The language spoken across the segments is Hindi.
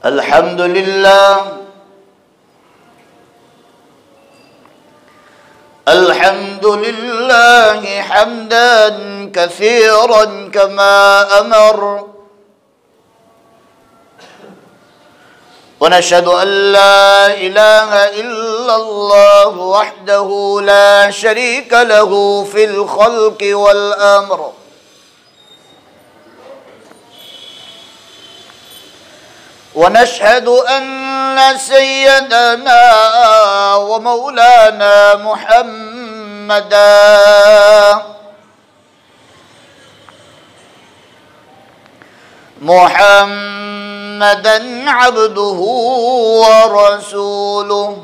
अल्हम्दुलिल्लाह हम्दन कसीरन कमा अमर वनशहदु अल्ला इलाहा इल्लल्लाह वहदहु ला शरीक लहु फिल खल्क़ि वल अम्र वनशहदु अन्न सय्यदना व मौलाना मुहम्मदन अब्दुहु व रसूलुहु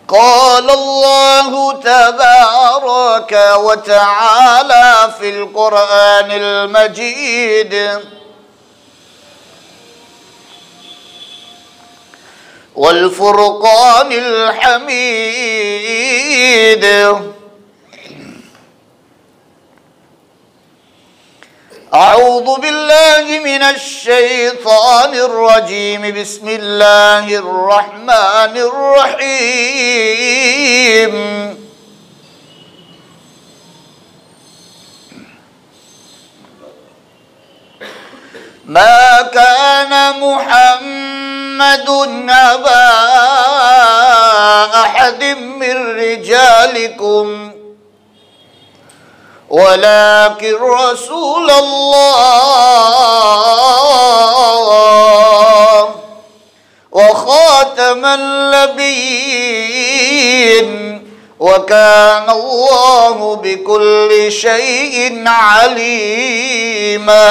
क़ाल अल्लाहु तबारक व तआला फ़िल क़ुरआनिल मजीद वल फ़ुरक़ानिल हमीद अऊज़ु बिल्लाहि मिनश शैतानिर रजीम बिस्मिल्लाहिर रहमानिर रहीम मा कान मुहम्मदुन अबा अहदिम मिर रिजालिकुम वलाकिन रसूलल्लाह व खातमन नबिय्यीन व कान अल्लाहु बिकुल्लि शैइन अलीमा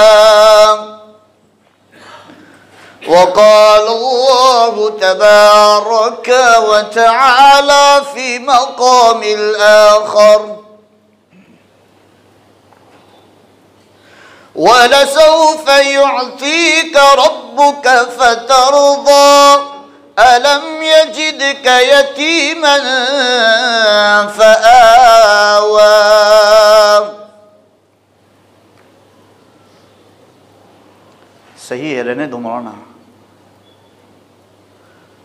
वक़ाल अल्लाहु तबारक व तआला फ़ी मक़ामिल आख़र वलसौफ़ युअतीक रब्बुक फ़तर्ज़ा अलम यजिदक यतीमन फ़आवा। सही है, रहने दो मौलाना।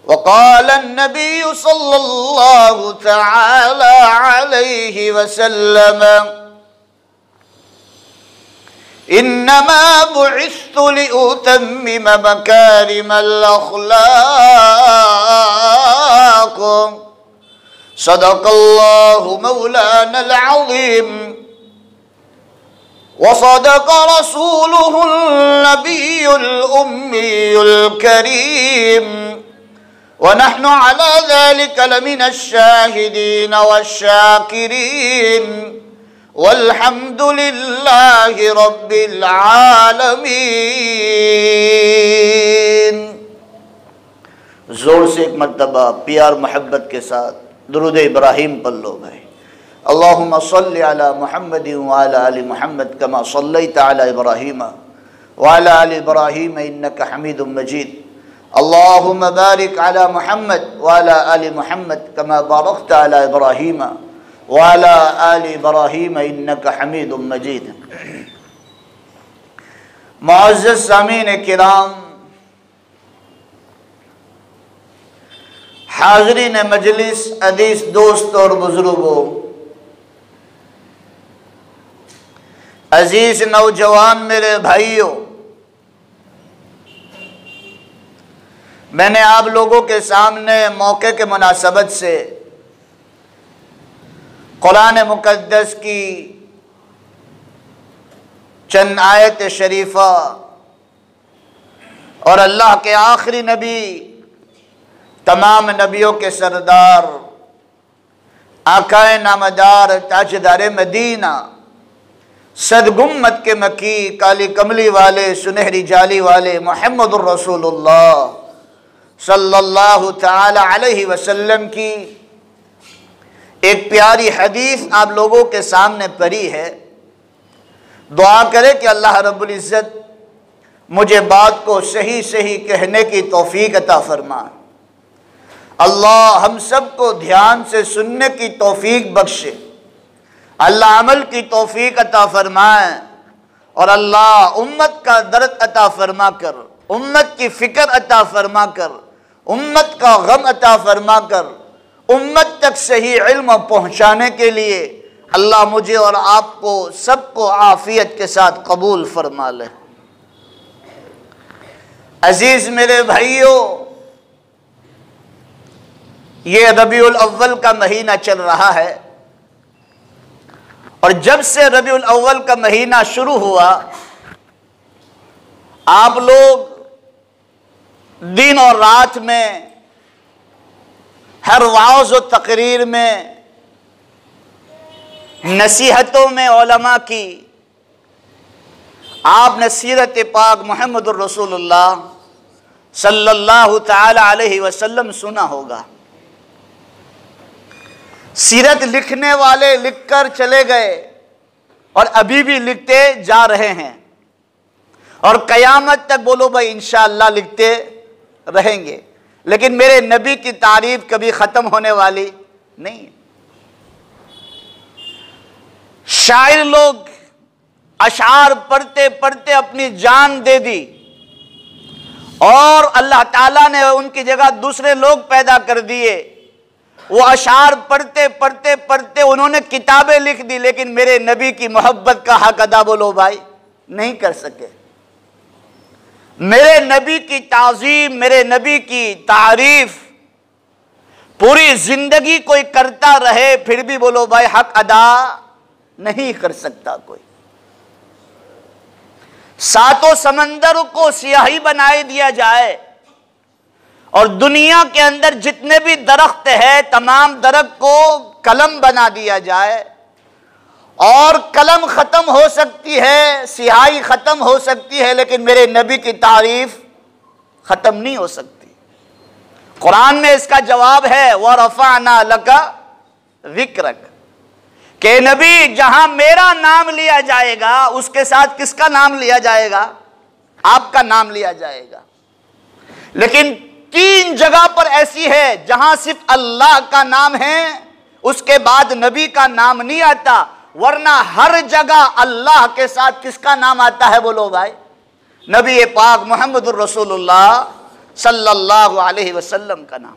वक़ाल अन्नबिय्यु सल्लल्लाहु तआला अलैहि वसल्लम इन्नमा बुइस्तु लिउतम्मिम मकारिमल अख़लाक़ सदक़ल्लाहु मौलानल अज़ीम व सदक़ रसूलुहुन नबियुल उम्मियुल करीम व नहनु अला ज़ालिका लमिनश शाहिदीन वश्शाकिरीन वल्हम्दुलिल्लाहि रब्बिल आलमीन। जोर से एक मर्तबा प्यार मोहब्बत के साथ दुरूद इब्राहिम पढ़ लो भाई। अल्लाहुम्मा सल्लि अला मुहम्मदिन व अला आलि मुहम्मद कमा सल्लैता अला इब्राहीम व अला आलि इब्राहीम इन्नका हमीदुम मजीद। अल्लाहुम्मा बारिक अला मुहम्मद व अला आलि मुहम्मद कमा बारकता अला इब्राहीम व अला आलि इब्राहीम इन्नका हमीदुम मजीद। मुअज़्ज़ज़ सामीन किराम, हाज़रीन मजलिस, अज़ीज़ दोस्त और बुजुर्गों, अजीज नौजवान मेरे भाइयों, मैंने आप लोगों के सामने मौके के मुनासबत से कुरान मुक़द्दस की चंद आयत शरीफा और अल्लाह के आखिरी नबी, तमाम नबियों के सरदार, आकाए नामदार, ताजदार मदीना, सदगुम्मत के मकी, काली कमली वाले, सुनहरी जाली वाले मुहम्मदुर रसूलुल्लाह सल्लल्लाहु ताला अलैहि वसल्लम की एक प्यारी हदीस आप लोगों के सामने पढ़ी है। दुआ करें कि अल्लाह रब्बुल इज़्ज़त मुझे बात को सही सही कहने की तौफीक अता फरमाए। अल्लाह हम सबको ध्यान से सुनने की तौफीक बख्शे। अल्लाह अमल की तौफीक अता फरमाए और अल्लाह उम्मत का दर्द अता फरमा कर, उम्मत की फिक्र अता फरमा कर, उम्मत का गम अता फरमा कर, उम्मत तक सही इल्म पहुँचाने के लिए अल्लाह मुझे और आपको सबको आफियत के साथ कबूल फरमा ले। अजीज मेरे भाइयों, ये रबीउल अव्वल का महीना चल रहा है और जब से रबीउल अव्वल का महीना शुरू हुआ आप लोग दिन और रात में हर वाज़ और तकरीर में, नसीहतों में उलमा की आपने सीरत पाक मुहम्मदुर रसूलुल्लाह सल्लल्लाहु ताला अलैहि वसल्लम सुना होगा। सीरत लिखने वाले लिखकर चले गए और अभी भी लिखते जा रहे हैं और क़यामत तक बोलो भाई इंशाअल्लाह लिखते रहेंगे, लेकिन मेरे नबी की तारीफ कभी ख़त्म होने वाली नहीं। शायर लोग अशार पढ़ते पढ़ते अपनी जान दे दी और अल्लाह ताला ने उनकी जगह दूसरे लोग पैदा कर दिए। वो अशार पढ़ते पढ़ते पढ़ते उन्होंने किताबें लिख दी, लेकिन मेरे नबी की मोहब्बत का हक अदा बोलो भाई नहीं कर सके। मेरे नबी की ताज़ीम, मेरे नबी की तारीफ पूरी जिंदगी कोई करता रहे फिर भी बोलो भाई हक अदा नहीं कर सकता कोई। सातों समंदर को सियाही बनाए दिया जाए और दुनिया के अंदर जितने भी दरख्त है तमाम दरख्त को कलम बना दिया जाए और कलम खत्म हो सकती है, सियाही खत्म हो सकती है, लेकिन मेरे नबी की तारीफ खत्म नहीं हो सकती। कुरान में इसका जवाब है व रफ़अना लका ज़िक्रक, के नबी जहां मेरा नाम लिया जाएगा उसके साथ किसका नाम लिया जाएगा? आपका नाम लिया जाएगा। लेकिन 3 जगह पर ऐसी है जहां सिर्फ अल्लाह का नाम है, उसके बाद नबी का नाम नहीं आता, वरना हर जगह अल्लाह के साथ किसका नाम आता है बोलो भाई? नबी पाक मुहम्मदुर रसूलुल्लाह सल्लल्लाहु अलैहि वसल्लम का नाम।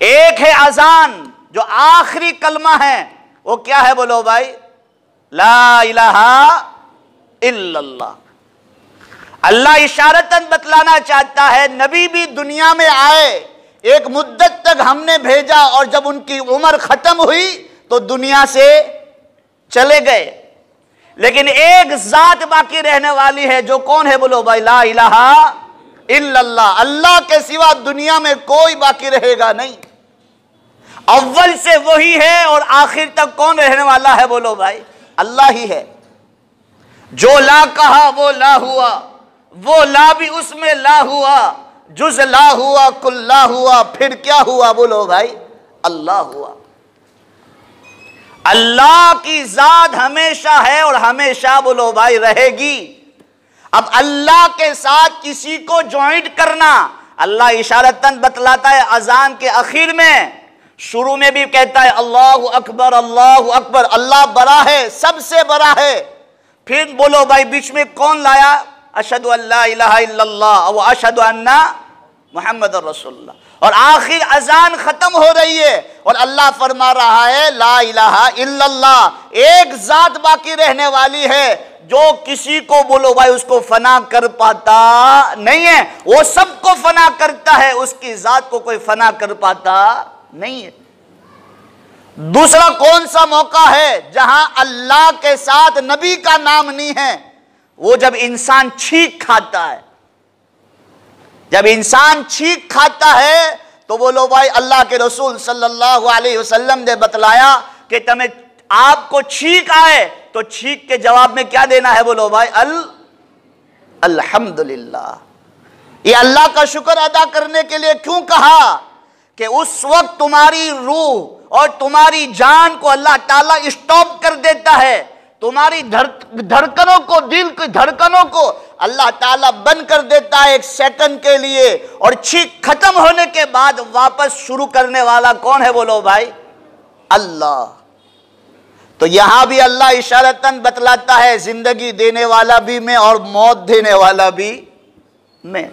एक है अजान जो आखिरी कलमा है, वो क्या है बोलो भाई? ला इलाहा इल्लल्लाह। अल्लाह इशारतन बतलाना चाहता है नबी भी दुनिया में आए, एक मुद्दत तक हमने भेजा और जब उनकी उम्र खत्म हुई तो दुनिया से चले गए, लेकिन एक जात बाकी रहने वाली है जो कौन है बोलो भाई? ला इलाहा इल्लल्लाह। अल्लाह के सिवा दुनिया में कोई बाकी रहेगा नहीं। अव्वल से वही है और आखिर तक कौन रहने वाला है बोलो भाई? अल्लाह ही है। जो ला कहा वो ला हुआ, वो ला भी उसमें ला हुआ, जुज ला हुआ कुल ला हुआ, फिर क्या हुआ बोलो भाई? अल्लाह हुआ। अल्लाह की जात हमेशा है और हमेशा बोलो भाई रहेगी। अब अल्लाह के साथ किसी को ज्वाइंट करना, अल्लाह इशारतन बतलाता है अजान के आखिर में, शुरू में भी कहता है अल्लाहु अकबर अल्लाहु अकबर, अल्लाह बड़ा है, सबसे बड़ा है। फिर बोलो भाई बीच में कौन लाया? अशहदु अल्ला इलाहा इल्लल्लाह व अशहदु अन्ना मुहम्मदुर रसूलुल्लाह। और आखिर अजान खत्म हो रही है और अल्लाह फरमा रहा है ला इलाहा इल्लल्लाह। एक जात बाकी रहने वाली है जो किसी को बोलो भाई उसको फना कर पाता नहीं है, वो सबको फना करता है, उसकी जात को कोई फना कर पाता नहीं है। दूसरा कौन सा मौका है जहां अल्लाह के साथ नबी का नाम नहीं है? वो जब इंसान छींक खाता है। जब इंसान छींक खाता है तो बोलो भाई अल्लाह के रसूल सल्लल्लाहु अलैहि वसल्लम ने बतलाया कि तुम्हें आपको छींक आए तो छींक के जवाब में क्या देना है बोलो भाई? अल्हम्दुलिल्लाह। ये अल्लाह का शुक्र अदा करने के लिए क्यों कहा कि उस वक्त तुम्हारी रूह और तुम्हारी जान को अल्लाह ताला स्टॉप कर देता है, तुम्हारी धड़कनों को, दिल की धड़कनों को अल्लाह ताला बंद कर देता है 1 सेकंड के लिए, और छींक खत्म होने के बाद वापस शुरू करने वाला कौन है बोलो भाई? अल्लाह। तो यहां भी अल्लाह इशारतन बतलाता है जिंदगी देने वाला भी मैं और मौत देने वाला भी मैं।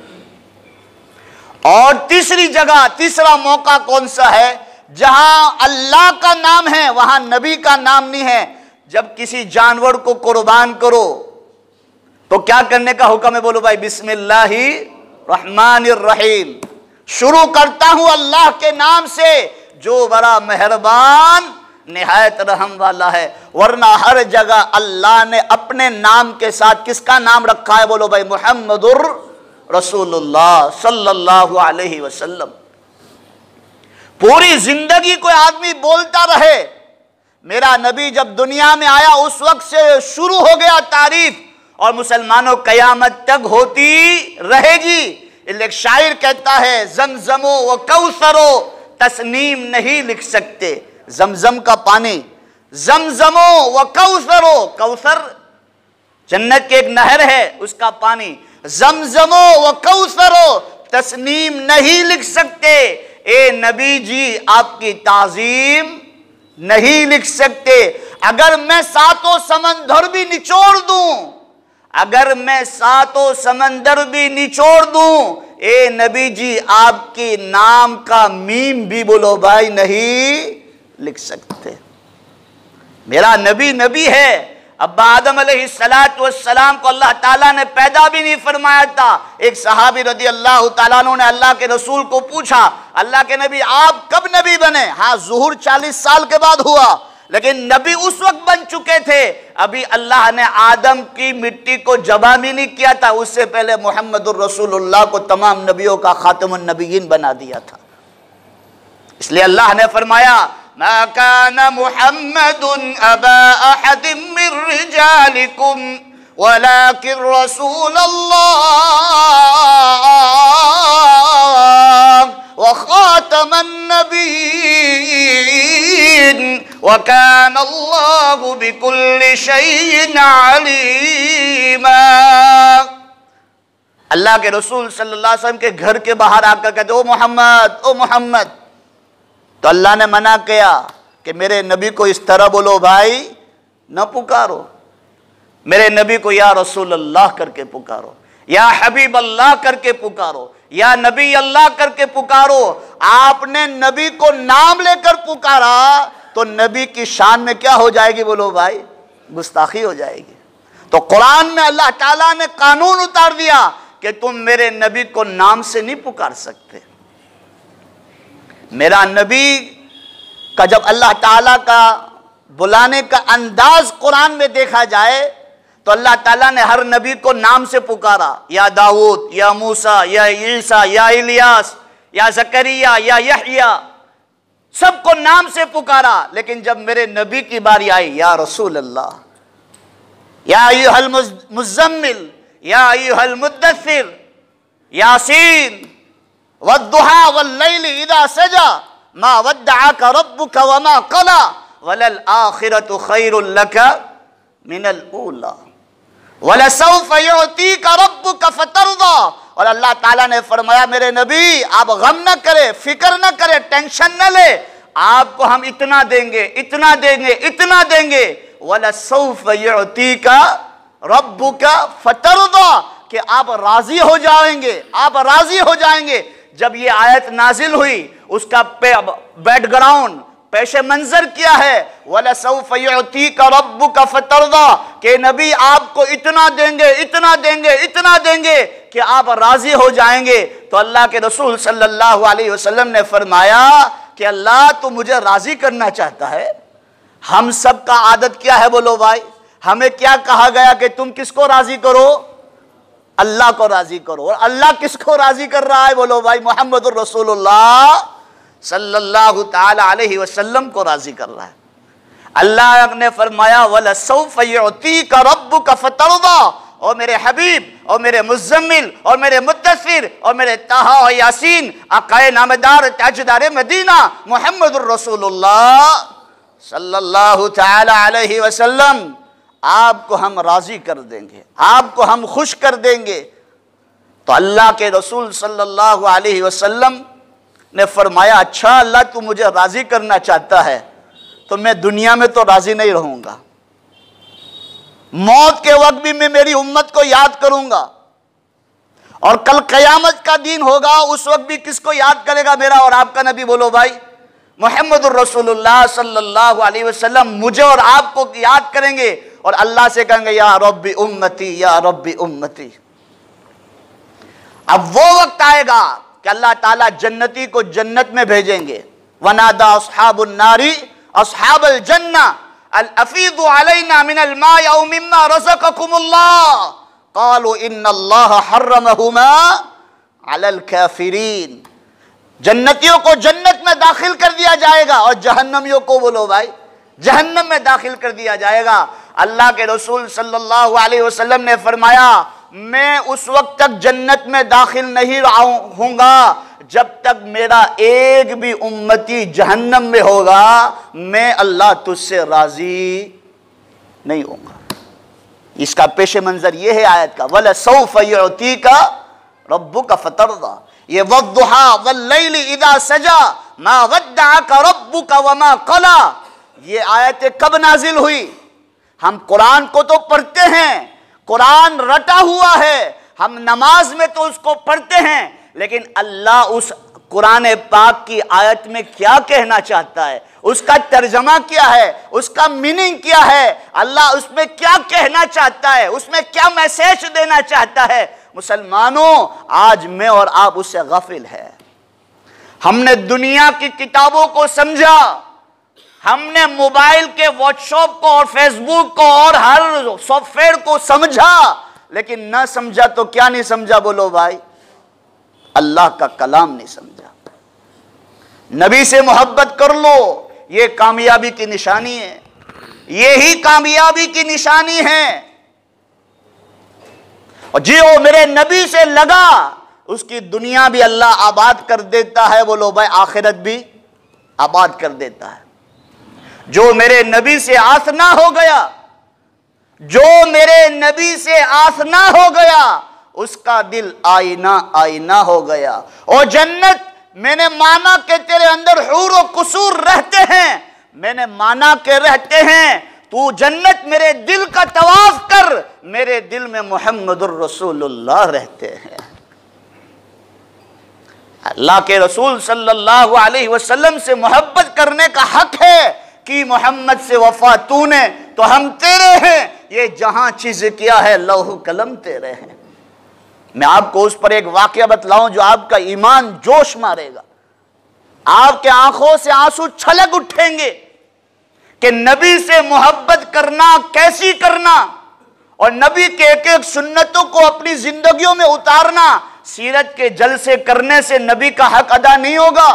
और तीसरी जगह, तीसरा मौका कौन सा है? जहां अल्लाह का नाम है वहां नबी का नाम नहीं है। जब किसी जानवर को कुर्बान करो तो क्या करने का हुक्म है? बोलो भाई, बिस्मिल्लाहिर्रहमानिर्रहीम, शुरू करता हूं अल्लाह के नाम से जो बड़ा मेहरबान निहायत रहम वाला है। वरना हर जगह अल्लाह ने अपने नाम के साथ किसका नाम रखा है? बोलो भाई, मुहम्मदुर रसूलुल्लाह सल्लल्लाहु अलैहि वसल्लम। पूरी जिंदगी कोई आदमी बोलता रहे मेरा नबी जब दुनिया में आया उस वक्त से शुरू हो गया तारीफ, और मुसलमानों कयामत तक होती रहेगी। एक शायर कहता है, जमजमो व कौसरो तस्नीम नहीं लिख सकते। जमजम का पानी, जमजमो व कौसरो, कौसर जन्नत के एक नहर है उसका पानी, जमजमो व कौसरो तस्नीम नहीं लिख सकते। ए नबी जी आपकी ताजीम नहीं लिख सकते। अगर मैं सातों समंदर भी निचोड़ दूं, अगर मैं सातों समंदर भी निचोड़ दूं, ए नबी जी आपके नाम का मीम भी बोलो भाई नहीं लिख सकते। मेरा नबी नबी है। अब्बा आदम अलैहिस्सलाम को अल्लाह ताला ने पैदा भी नहीं फरमाया था। एक सहाबी रदी अल्लाह ताला अन्हु ने अल्लाह के रसूल को पूछा, अल्लाह के नबी आप कब नबी बने? हाँ, ज़ुहूर 40 साल के बाद हुआ, लेकिन नबी उस वक्त बन चुके थे। अभी अल्लाह ने आदम की मिट्टी को जबा भी नहीं किया था, उससे पहले मुहम्मदुर रसूलुल्लाह को तमाम नबियों का खातमुन नबिय्यीन बना दिया था। इसलिए अल्लाह ने फरमाया, मा काना मुहम्मदुन अबा अहदिम मिर रिजालिकुम वलाकिन रसूलुल्लाह व खातमन नबिय्यीन व काना अल्लाहु बिकुल्लि शैइन अलीमा। अल्लाह के रसूल सल्लल्लाहु अलैहि वसल्लम के घर के बाहर आकर कहते, ओ मोहम्मद, ओ मोहम्मद। तो अल्लाह ने मना किया कि मेरे नबी को इस तरह बोलो भाई, न पुकारो। मेरे नबी को या रसूल अल्लाह करके पुकारो, या हबीब अल्लाह करके पुकारो, या नबी अल्लाह करके पुकारो। आपने नबी को नाम लेकर पुकारा तो नबी की शान में क्या हो जाएगी? बोलो भाई, गुस्ताखी हो जाएगी। तो कुरान में अल्लाह ताला ने कानून उतार दिया कि तुम मेरे नबी को नाम से नहीं पुकार सकते। मेरा नबी का जब अल्लाह ताला का बुलाने का अंदाज कुरान में देखा जाए तो अल्लाह ताला ने हर नबी को नाम से पुकारा, या दाऊद, या मूसा, या ईसा, या इलियास, या जकरिया, या यहया, सबको नाम से पुकारा। लेकिन जब मेरे नबी की बारी आई, या रसूल अल्लाह, या अय्युहल मुज़्ज़म्मिल, या अय्युहल मुद्दस्सिर, यासीन वद्दुहा वल्लैलि इज़ा सजा मा वद्दअका रब्बुका वमा क़ला वलल आखिरतु खैरुल लका मिनल ऊला वलसौफ युअतीका रब्बुका फतरदा। और अल्लाह ताला ने फरमाया, मेरे नबी आप गम न करे, फिक्र न करे, टेंशन न ले, आपको हम इतना देंगे, इतना देंगे, इतना देंगे। वलसौफ युअतीका रब्बुका फतरदा, कि आप राजी हो जाएंगे, आप राजी हो जाएंगे। जब ये आयत नाजिल हुई उसका बैकग्राउंड, पेश मंजर क्या है? वलसौफ युअतीका रब्बुका फतरदा, कि नबी आपको इतना देंगे, इतना देंगे, इतना देंगे कि आप राजी हो जाएंगे। तो अल्लाह के रसूल सल्लल्लाहु अलैहि वसल्लम ने फरमाया कि अल्लाह तो मुझे राजी करना चाहता है। हम सब का आदत क्या है? बोलो भाई, हमें क्या कहा गया कि तुम किसको राजी करो? अल्लाह को राजी करो। और अल्लाह किसको राजी कर रहा है? बोलो भाई, मुहम्मदुर रसूलुल्लाह सल्लल्लाहु ताला अलैहि वसल्लम को राजी कर रहा है। अल्लाह ने फरमाया, वलसौफ युअतीका रब्बुका फतरदा, और मेरे हबीब, और मेरे मुज़्ज़म्मिल, और मेरे मुद्दस्सिर, और मेरे ताहा और यासीन, आकाए नामदार ताजदार मदीना मुहम्मदुर रसूलुल्लाह सल्लल्लाहु ताला अलैहि वसल्लम, आपको हम राजी कर देंगे, आपको हम खुश कर देंगे। तो अल्लाह के रसूल सल्लल्लाहु अलैहि वसल्लम ने फरमाया, अच्छा अल्लाह तू मुझे राजी करना चाहता है तो मैं दुनिया में तो राजी नहीं रहूंगा, मौत के वक्त भी मैं मेरी उम्मत को याद करूंगा, और कल कयामत का दिन होगा उस वक्त भी किसको याद करेगा? मेरा और आपका नबी। बोलो भाई, मुहम्मदुर रसूलुल्लाह सल्लल्लाहु अलैहि वसल्लम मुझे और आपको याद करेंगे और अल्लाह से कहेंगे या रब्बी उम्मती, या रब्बी उम्मती। अब वो वक्त आएगा कि अल्लाह ताला जन्नती को जन्नत में भेजेंगे। वनादा अस्हाबुन नारी अस्हाबल जन्ना अल अफीदु अलैना मिनल माइ औ मिम्मा रज़क़कुमुल्लाह क़ालू इन्नल्लाह हर्रमहुमा अलल काफिरीन। जन्नतियों को जन्नत में दाखिल कर दिया जाएगा और जहन्नमियों को, बोलो भाई, जहन्नम में दाखिल कर दिया जाएगा। अल्लाह के रसूल सल्लल्लाहु अलैहि वसल्लम ने फरमाया, मैं उस वक्त तक जन्नत में दाखिल नहीं होऊंगा जब तक मेरा एक भी उम्मती जहन्नम में होगा, मैं अल्लाह तुझसे राजी नहीं होऊंगा। इसका पेश मंजर यह है आयत का, वला सौफ युतीका रब्बुका फतरदा। ये वद्दुहा वल्लैलि इदा सजा मा वद्दअका रब्बुका वमा क़ला, ये आयतें कब नाजिल हुई? हम कुरान को तो पढ़ते हैं, कुरान रटा हुआ है, हम नमाज में तो उसको पढ़ते हैं, लेकिन अल्लाह उस कुरान पाक की आयत में क्या कहना चाहता है, उसका तर्जमा क्या है, उसका मीनिंग क्या है, अल्लाह उसमें क्या कहना चाहता है, उसमें क्या मैसेज देना चाहता है। मुसलमानों, आज मैं और आप उससे गाफिल है। हमने दुनिया की किताबों को समझा, हमने मोबाइल के व्हाट्सएप को और फेसबुक को और हर सॉफ्टवेयर को समझा, लेकिन ना समझा तो क्या नहीं समझा? बोलो भाई, अल्लाह का कलाम नहीं समझा। नबी से मोहब्बत कर लो, ये कामयाबी की निशानी है, यही कामयाबी की निशानी है। और जो मेरे नबी से लगा उसकी दुनिया भी अल्लाह आबाद कर देता है, बोलो भाई, आखिरत भी आबाद कर देता है। जो मेरे नबी से आसना हो गया, जो मेरे नबी से आसना हो गया, उसका दिल आईना आईना हो गया। और जन्नत, मैंने माना कि तेरे अंदर हूर और कुसूर रहते हैं, मैंने माना के रहते हैं, तू जन्नत मेरे दिल का तवाफ कर, मेरे दिल में मुहम्मदुर रसूलुल्लाह रहते हैं। अल्लाह के रसूल सल्लल्लाहु अलैहि वसल्लम से मोहब्बत करने का हक है कि मोहम्मद से वफा तूने तो हम तेरे हैं, ये जहां चीज किया है लौह कलम तेरे हैं। मैं आपको उस पर एक वाकया बतलाऊं जो आपका ईमान जोश मारेगा, आपके आंखों से आंसू छलक उठेंगे कि नबी से मोहब्बत करना कैसी करना, और नबी के एक एक सुन्नतों को अपनी जिंदगियों में उतारना। सीरत के जलसे करने से नबी का हक अदा नहीं होगा,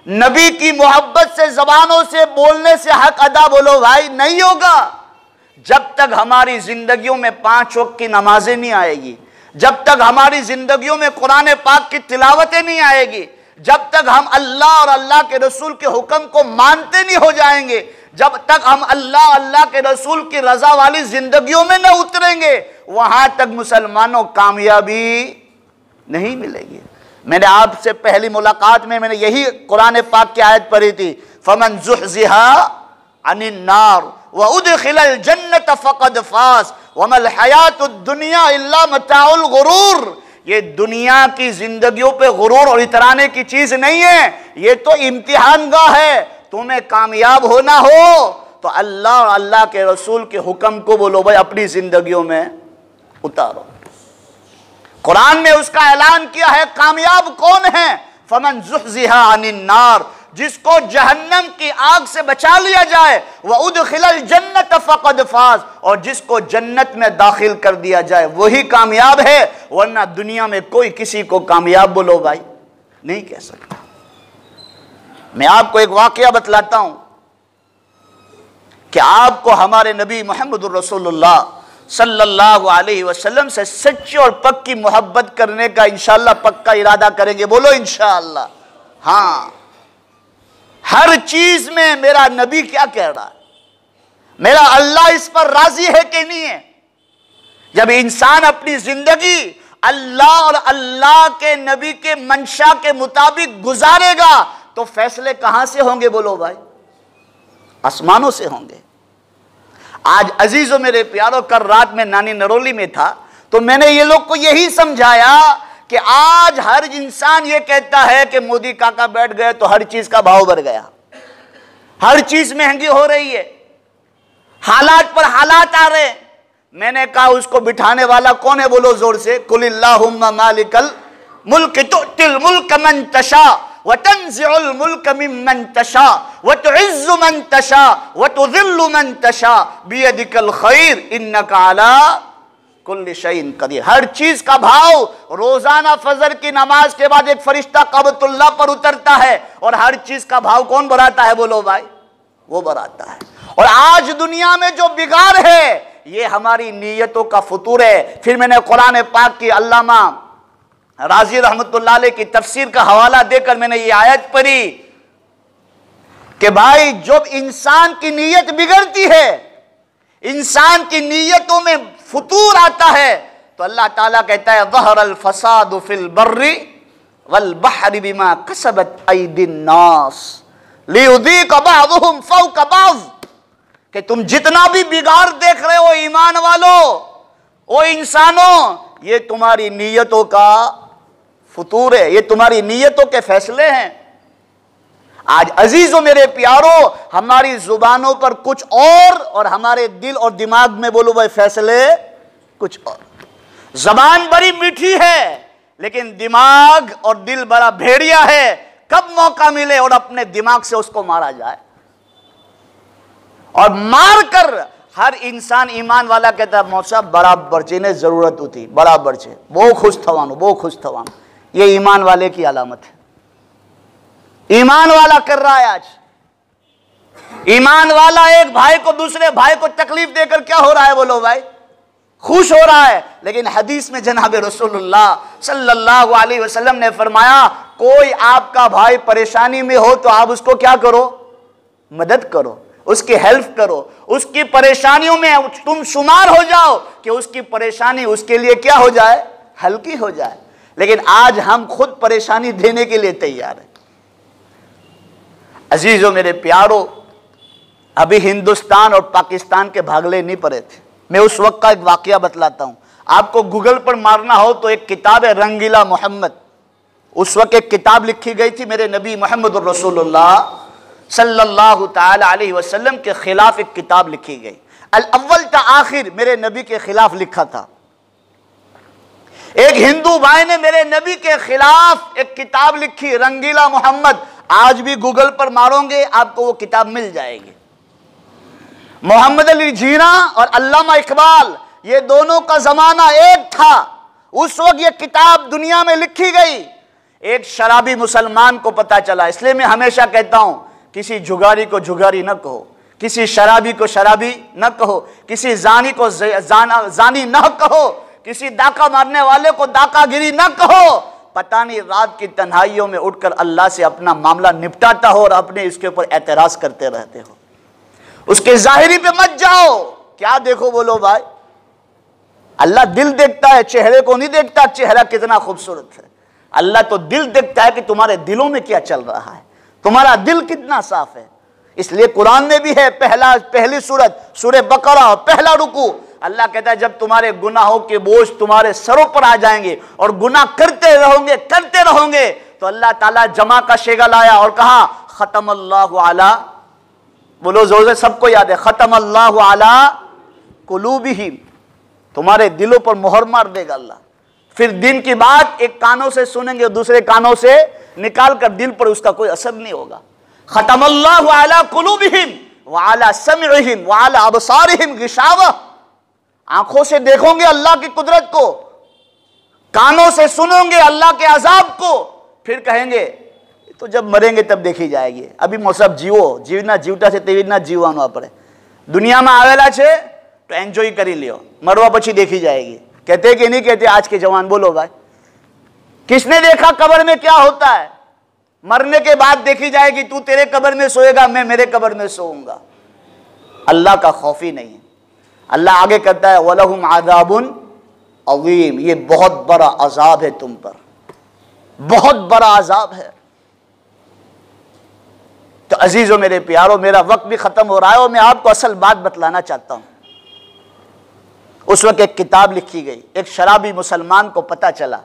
नबी की मोहब्बत से जबानों से बोलने से हक अदा, बोलो भाई, नहीं होगा। जब तक हमारी जिंदगियों में 5 वक्त की नमाजें नहीं आएगी, जब तक हमारी जिंदगियों में कुरान पाक की तिलावतें नहीं आएगी, जब तक हम अल्लाह और अल्लाह के रसूल के हुक्म को मानते नहीं हो जाएंगे, जब तक हम अल्लाह अल्लाह के रसूल की रजा वाली जिंदगियों में न उतरेंगे, वहां तक मुसलमानों कामयाबी नहीं मिलेगी। मैंने आपसे पहली मुलाकात में मैंने यही कुरान पाक की आयत पढ़ी थी, फमन ज़ुहज़िहा अनिन नार व उदखिलल जन्नत फ़क़द फ़ाज़ वमल हयातुद दुनिया इल्ला मताउल गुरूर। ये दुनिया की जिंदगियों पे गुरूर और इतराने की चीज नहीं है, ये तो इम्तिहान गाह है। तुम्हें कामयाब होना हो तो अल्लाह और अल्लाह के रसूल के हुक्म को, बोलो भाई, अपनी जिंदगियों में उतारो। कुरान ने उसका ऐलान किया है, कामयाब कौन है? फमन ज़ुहज़िहा अनिन नार, जिसको जहन्नम की आग से बचा लिया जाए, व उदखिलल जन्नत फ़क़द फ़ाज़, और जिसको जन्नत में दाखिल कर दिया जाए वही कामयाब है, वरना दुनिया में कोई किसी को कामयाब, बोलो भाई, नहीं कह सकता। मैं आपको एक वाकया बतलाता हूं कि आपको हमारे नबी मुहम्मदुर रसूलुल्लाह सल्लल्लाहु अलैहि वसल्लम से सच्ची और पक्की मोहब्बत करने का इंशाअल्लाह पक्का इरादा करेंगे, बोलो इंशाअल्लाह। हाँ, हर चीज में मेरा नबी क्या कह रहा है, मेरा अल्लाह इस पर राजी है कि नहीं है। जब इंसान अपनी जिंदगी अल्लाह और अल्लाह के नबी के मंशा के मुताबिक गुजारेगा तो फैसले कहां से होंगे, बोलो भाई? आसमानों से होंगे। आज अजीजों मेरे प्यारों, कल रात में नानी नरोली में था तो मैंने ये लोग को यही समझाया कि आज हर इंसान ये कहता है कि मोदी काका बैठ गए तो हर चीज का भाव बढ़ गया, हर चीज महंगी हो रही है, हालात पर हालात आ रहे। मैंने कहा उसको बिठाने वाला कौन है? बोलो जोर से। कुलिल्लाहुम्मा मालिकल मुल्क तुतिल मुल्क मन तशा व तंज़िउल मुल्क मिम्मन तशा व तुइज़्ज़ु मन तशा व तुज़िल्लु मन तशा बियदिकल खैर इन्नका अला कुल्लि शैइन कदीर। हर चीज का भाव रोजाना फजर की नमाज के बाद एक फरिश्ता कबतुल्लाह पर उतरता है और हर चीज का भाव कौन बढ़ाता है? बोलो भाई, वो बढ़ाता है। और आज दुनिया में जो बिगाड़ है ये हमारी नीयतों का फतूर है। फिर मैंने कुरान पाक की अल्लामा राजी रहमतुल्लाह अलैह की तफसीर का हवाला देकर मैंने ये आयत पढ़ी कि भाई जब इंसान की नीयत बिगड़ती है, इंसान की नीयतों में फतूर आता है, तो अल्लाह ताला कहता है ज़हरल फसादु फिल बर्रि वल बहरि बिमा कसबत अयदिन नास लियुज़ीक़ बअदुहुम फ़ौक़ बअज़। कि तुम जितना भी बिगाड़ देख रहे हो ईमान वालों, ओ इंसानों, ये तुम्हारी नीयतों का फतूर है, ये तुम्हारी नीयतों के फैसले हैं। आज अजीजों मेरे प्यारों, हमारी जुबानों पर कुछ और हमारे दिल और दिमाग में बोलो भाई फैसले कुछ और। जबान बड़ी मीठी है लेकिन दिमाग और दिल बड़ा भेड़िया है। कब मौका मिले और अपने दिमाग से उसको मारा जाए, और मार कर हर इंसान ईमान वाला कहता है मौसा बराबर चीने जरूरत होती, बराबर चे वो खुश थवानो, वो खुश थवानो। ये ईमान वाले की अलामत है। ईमान वाला कर रहा है आज। ईमान वाला एक भाई को दूसरे भाई को तकलीफ देकर क्या हो रहा है? बोलो भाई, खुश हो रहा है। लेकिन हदीस में जनाब रसूलुल्लाह सल्लल्लाहु अलैहि वसल्लम ने फरमाया, कोई आपका भाई परेशानी में हो तो आप उसको क्या करो? मदद करो, उसकी हेल्प करो, उसकी परेशानियों में तुम शुमार हो जाओ कि उसकी परेशानी उसके लिए क्या हो जाए? हल्की हो जाए। लेकिन आज हम खुद परेशानी देने के लिए तैयार हैं। अजीजों मेरे प्यारों, अभी हिंदुस्तान और पाकिस्तान के भागले नहीं पड़े थे। मैं उस वक्त का एक वाकया बतलाता हूं। आपको गूगल पर मारना हो तो एक किताब है रंगीला मोहम्मद। उस वक्त एक किताब लिखी गई थी मेरे नबी मोहम्मद रसूलुल्लाह सल्लल्लाहु ताला अलैहि वसल्लम के खिलाफ एक किताब लिखी गई। अल अव्वल ता आखिर मेरे नबी के खिलाफ लिखा था। एक हिंदू भाई ने मेरे नबी के खिलाफ एक किताब लिखी, रंगीला मोहम्मद। आज भी गूगल पर मारोगे आपको वो किताब मिल जाएगी। मोहम्मद अली जीना और अल्लामा इकबाल, ये दोनों का जमाना एक था। उस वक्त ये किताब दुनिया में लिखी गई। एक शराबी मुसलमान को पता चला। इसलिए मैं हमेशा कहता हूं, किसी जुगारी को जुगारी न कहो, किसी शराबी को शराबी न कहो, किसी जानी को जानी न कहो, किसी डाका मारने वाले को डाकागिरी न कहो। पता नहीं रात की तन्हाइयों में उठकर अल्लाह से अपना मामला निपटाता हो और अपने इसके ऊपर एतराज करते रहते हो। उसके जाहिरी पे मत जाओ। क्या देखो बोलो भाई, अल्लाह दिल देखता है, चेहरे को नहीं देखता चेहरा कितना खूबसूरत है। अल्लाह तो दिल देखता है कि तुम्हारे दिलों में क्या चल रहा है, तुम्हारा दिल कितना साफ है। इसलिए कुरान में भी है पहली सूरत सूरह बकरा पहला रुकू, अल्लाह कहता है जब तुम्हारे गुनाहों के बोझ तुम्हारे सरों पर आ जाएंगे और गुनाह करते रहोगे तो अल्लाह ताला जमा का शेगा लाया और कहा खतमल्लाहु अला, बोलो जोर से, सबको याद है, खतमल्लाहु अला कुलूबिहिम, तुम्हारे दिलों पर मोहर मार देगा अल्लाह। फिर दिन की बात एक कानों से सुनेंगे और दूसरे कानों से निकाल कर दिल पर उसका कोई असर नहीं होगा। खतमल्लाहु अला कुलूबिहिम व अला समइहिम व अला अबसारिहिम गिशावा, आंखों से देखोगे अल्लाह की कुदरत को, कानों से सुनोगे अल्लाह के अजाब को, फिर कहेंगे तो जब मरेंगे तब देखी जाएगी। अभी मौसम जीवो, जीवना जीवता से तेवी ना जीवવાનો આપણે दुनियाમાં આવેલા છે तो एंजॉय કરી લ્યો, मरवा પછી देखी जाएगी। कहते कि नहीं कहते आज के जवान? बोलो भाई, किसने देखा कब्र में क्या होता है? मरने के बाद देखी जाएगी। तू तेरे कब्र में सोएगा, मैं मेरे कब्र में सोऊंगा। अल्लाह का खौफ ही नहीं है। अल्लाह आगे कहता है वलहुम आज़ाबुन अज़ीम, ये बहुत बड़ा अजाब है तुम पर, बहुत बड़ा अजाब है। तो तो अजीज़ों मेरे प्यारों, मेरा वक्त भी ख़त्म हो रहा है और मैं आपको असल बात बतलाना चाहता हूँ। उस वक्त एक किताब लिखी गई, एक शराबी मुसलमान को पता चला,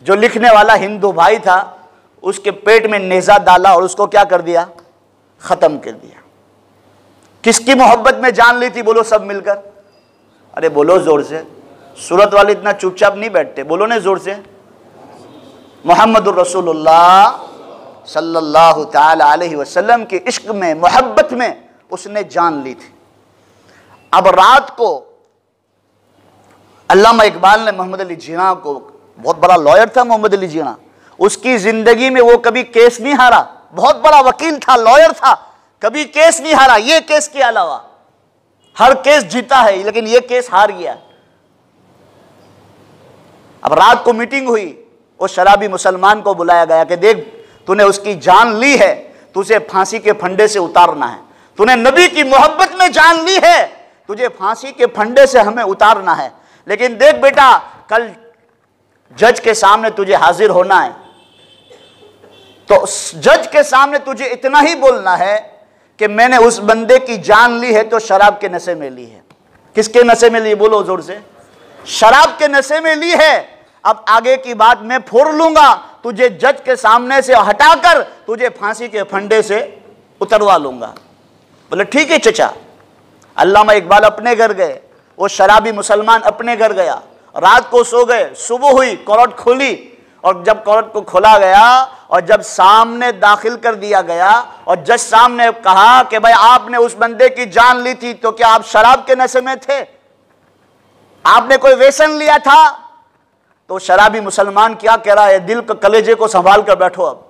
जो लिखने वाला हिंदू भाई था, उसके पेट में नेज़ा डाला और उसको क्या कर दिया, ख़त्म कर दिया। किसकी मोहब्बत में जान ली थी, बोलो सब मिलकर? अरे बोलो ज़ोर से, सूरत वाले इतना चुपचाप नहीं बैठते, बोलो ना ज़ोर से। मुहम्मदुर रसूलुल्लाह सल्लल्लाहु ताला अलैहि वसल्लम के इश्क में, मोहब्बत में उसने जान ली थी। अब रात को अल्लामा इकबाल ने मोहम्मद अली जिन्ना को, बहुत बड़ा लॉयर था मोहम्मद अली जिन्ना, उसकी जिंदगी में वो कभी केस नहीं हारा, बहुत बड़ा वकील था, लॉयर था, कभी केस नहीं हारा। ये केस के अलावा हर केस जीता है, लेकिन ये केस हार गया। अब रात को मीटिंग हुई, उस शराबी मुसलमान को बुलाया गया कि देख, तूने उसकी जान ली है, तुझे फांसी के फंदे से उतारना है। तूने नबी की मोहब्बत में जान ली है, तुझे फांसी के फंदे से हमें उतारना है। लेकिन देख बेटा, कल जज के सामने तुझे हाजिर होना है, तो जज के सामने तुझे इतना ही बोलना है कि मैंने उस बंदे की जान ली है तो शराब के नशे में ली है। किसके नशे में ली, बोलो जोर से? शराब के नशे में ली है। अब आगे की बात मैं फोड़ लूंगा, तुझे जज के सामने से हटाकर तुझे फांसी के फंदे से उतरवा लूंगा। बोले ठीक है चचा। अल्लामा इकबाल अपने घर गए, वो शराबी मुसलमान अपने घर गया, रात को सो गए। सुबह हुई, कोर्ट खुली, और जब कोर्ट को खोला गया और जब सामने दाखिल कर दिया गया और जज सामने कहा कि भाई आपने उस बंदे की जान ली थी, तो क्या आप शराब के नशे में थे? आपने कोई व्यसन लिया था? तो शराबी मुसलमान क्या कह रहा है, दिल के कलेजे को संभाल कर बैठो। अब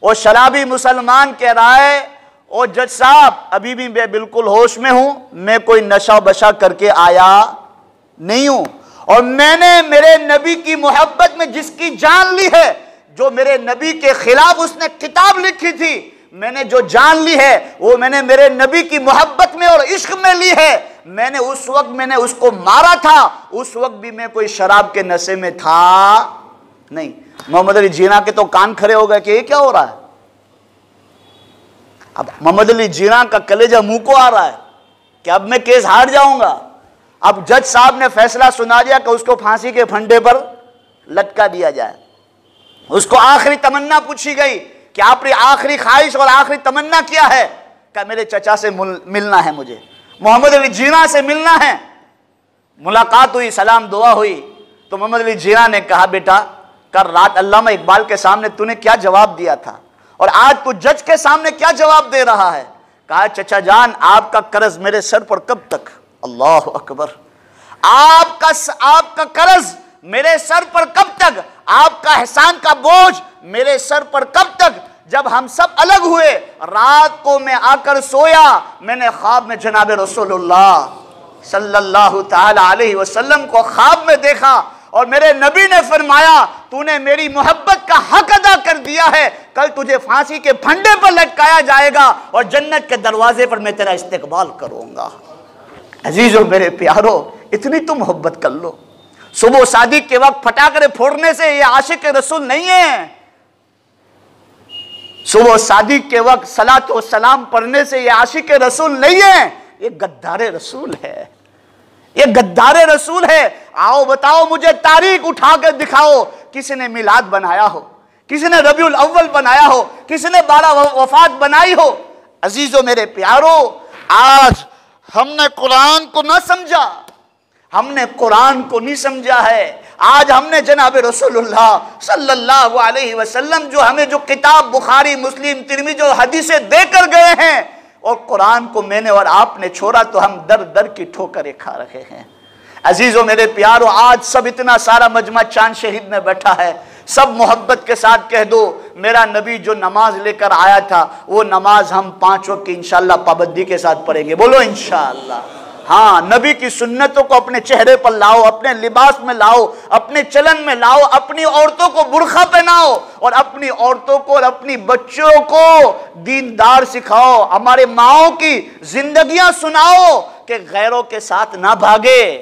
वो शराबी मुसलमान कह रहा है, ओ जज साहब, अभी भी मैं बिल्कुल होश में हूं, मैं कोई नशा बशा करके आया नहीं हूं, और मैंने मेरे नबी की मोहब्बत में जिसकी जान ली है, जो मेरे नबी के खिलाफ उसने किताब लिखी थी, मैंने जो जान ली है वो मैंने मेरे नबी की मोहब्बत में और इश्क में ली है। मैंने उस वक्त मैंने उसको मारा था, उस वक्त भी मैं कोई शराब के नशे में था नहीं। मोहम्मद अली जिन्ना के तो कान खड़े हो गए कि ये क्या हो रहा है। अब मोहम्मद अली जिन्ना का कलेजा मुंह को आ रहा है कि अब मैं केस हार जाऊंगा। अब जज साहब ने फैसला सुना दिया कि उसको फांसी के फंदे पर लटका दिया जाए। उसको आखिरी तमन्ना पूछी गई कि आपकी आखिरी ख्वाहिश और आखिरी तमन्ना क्या है? क्या मेरे चचा से मिलना है, मुझे मोहम्मद अली जिन्ना से मिलना है। मुलाकात हुई, सलाम दुआ हुई, तो मोहम्मद अली जिन्ना ने कहा, बेटा कल रात अल्लामा इकबाल के सामने तूने क्या जवाब दिया था और आज तू जज के सामने क्या जवाब दे रहा है? कहा, चचा जान, आपका कर्ज मेरे सर पर कब तक? अल्लाह अकबर। आपका कर्ज मेरे सर पर कब तक? आपका एहसान का बोझ मेरे सर पर कब तक? जब हम सब अलग हुए, रात को मैं आकर सोया, मैंने ख्वाब में जनाब रसूलुल्लाह सल्लल्लाहु ताला अलैहि वसल्लम को ख्वाब में देखा और मेरे नबी ने फरमाया, तूने मेरी मोहब्बत का हक अदा कर दिया है, कल तुझे फांसी के फंदे पर लटकाया जाएगा और जन्नत के दरवाजे पर मैं तेरा इस्तेकबाल करूंगा। अजीजों मेरे प्यारो, इतनी तो मोहब्बत कर लो। सुबह शादी के वक्त फटाके फोड़ने से ये आशिक रसूल नहीं है। सुबह शादी के वक्त सलात व सलाम पढ़ने से ये आशिक रसूल नहीं है, ये गद्दारे रसूल है, ये गद्दारे रसूल है। आओ बताओ, मुझे तारीख उठाकर दिखाओ, किसी ने मिलाद बनाया हो, किसी ने रबीउल अव्वल बनाया हो, किसी ने 12 वफात बनाई हो। अजीजों मेरे प्यारो, आज हमने कुरान को न समझा, हमने कुरान को नहीं समझा है। आज हमने जनाब रसूलुल्लाह सल्लल्लाहु अलैहि वसल्लम जो हमें जो किताब बुखारी मुस्लिम तिरमिज़ी जो हदीसें देकर गए हैं, और कुरान को मैंने और आपने छोड़ा तो हम दर दर की ठोकरें खा रहे हैं। अजीजों मेरे प्यारो, आज सब इतना सारा मजमा चांद शहीद में बैठा है, सब मोहब्बत के साथ कह दो, मेरा नबी जो नमाज लेकर आया था वो नमाज हम 5 वक्त की इंशाअल्लाह पाबंदी के साथ पढ़ेंगे। बोलो इंशाअल्लाह। हाँ, नबी की सुन्नतों को अपने चेहरे पर लाओ, अपने लिबास में लाओ, अपने चलन में लाओ, अपनी औरतों को बुर्खा पहनाओ और अपनी औरतों को और अपनी बच्चों को दीनदार सिखाओ। हमारे माओं की जिंदगियां सुनाओ कि गैरों के साथ ना भागे,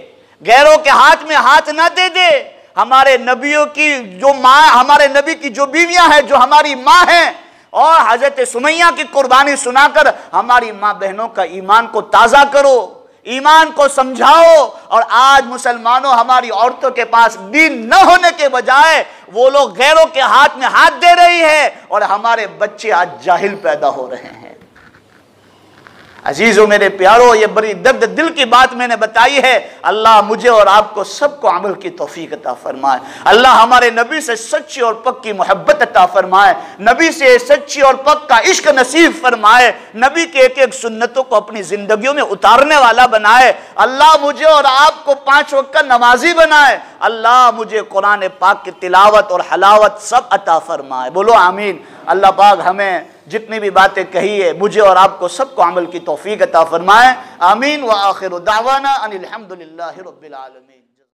गैरों के हाथ में हाथ ना दे दे। हमारे नबियों की जो माँ, हमारे नबी की जो बीवियां हैं, जो हमारी माँ हैं, और हजरत सुमैया की कुर्बानी सुनाकर हमारी माँ बहनों का ईमान को ताज़ा करो, ईमान को समझाओ। और आज मुसलमानों, हमारी औरतों के पास दीन न होने के बजाय वो लोग गैरों के हाथ में हाथ दे रही है और हमारे बच्चे आज जाहिल पैदा हो रहे हैं। अजीजों मेरे प्यारों, ये बड़ी दर्द दिल की बात मैंने बताई है। अल्लाह मुझे और आपको सबको अमल की तौफीक अता फरमाए। अल्लाह हमारे नबी से सच्ची और पक्की मोहब्बत अता फरमाए, नबी से सच्ची और पक्का इश्क नसीब फरमाए, नबी के एक एक सुन्नतों को अपनी जिंदगियों में उतारने वाला बनाए। अल्लाह मुझे और आपको 5 वक्त का नमाजी बनाए। अल्लाह मुझे कुरान पाक की तिलावत और हलावत सब अता फरमाए। बोलो आमीन। अल्लाह पाक हमें जितनी भी बातें कही है, मुझे और आपको सबको अमल की तौफीक अता फरमाए। आमीन व आखिरु दावाना अनिल हम्दुलिल्लाहि रब्बिल आलमीन।